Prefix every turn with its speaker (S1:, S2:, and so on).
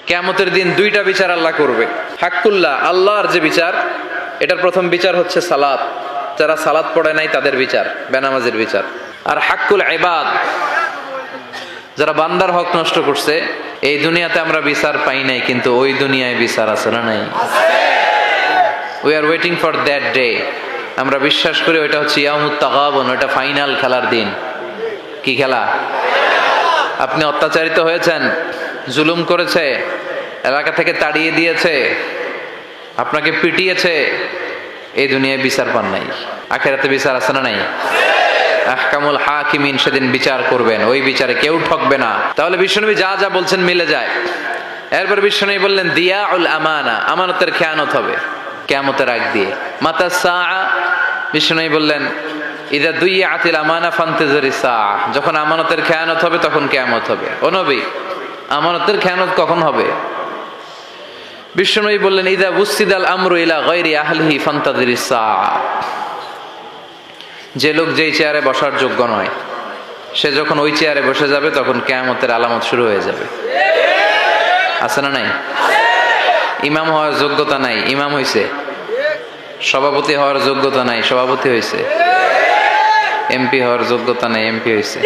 S1: কিয়ামতের দিন দুইটা বিচার আল্লাহ করবে। হাক্কুল্লাহ, আল্লাহর যে বিচার, এটার প্রথম বিচার হচ্ছে সালাত, যারা সালাত পড়ে নাই তাদের বিচার, বেনামাজের বিচার। আর হাক্কুল ইবাদ, যারা বান্দার হক নষ্ট করছে, এই দুনিয়াতে আমরা বিচার পাই নাই, কিন্তু ওই দুনিয়ায় বিচার আছে না নাই? We are waiting for that day. আমরা বিশ্বাস করি ওইটা হচ্ছে ইয়াউমুত তাগাবুন, ওইটা ফাইনাল খেলার দিন। কি খেলা? আপনি অত্যাচারিত হয়েছেন, জুলুম করেছে, এলাকা থেকে তাড়িয়ে দিয়েছে, আপনাকে পিটিয়েছে, এই দুনিয়ায় বিচার পান নাই, আখিরাতে বিচার আছে না নাই? আহকামুল হাকিমিন সেদিন বিচার করবেন, ওই বিচারে কেউ ঠকবে না। তাহলে বিশ্বনবী যা যা বলছেন মিলে যায়। এরপর বিশ্বনবী বললেন দিয়াউল আমানা, আমানতের খেয়ানত হবে কিয়ামতের আগ দিয়ে। মাতা সাআ, বিশ্বনবী বললেন ইদা দুইয়াতিল আমানা ফান্তাজিরিস সাআ, যখন আমানতের খেয়ানত হবে তখন কিয়ামত হবে। ও নবী, আমানতের খেয়ানত কখন হবে? বিশ্বনবী বললেন ইদা বুসিদাল আমরু ইলা গায়রি আহলিহি ফান্তাজিরিস সাআ, যে লোক যেই চেয়ারে বসার যোগ্য নয়, সে যখন ওই চেয়ারে বসে যাবে তখন কিয়ামতের আলামত শুরু হয়ে যাবে। আছে না নাই? ইমাম হওয়ার যোগ্যতা নাই, ইমাম হইছে। সভাপতি হওয়ার যোগ্যতা নাই, সভাপতি হইছে। এমপি হওয়ার যোগ্যতা নাই, এমপি হইছে।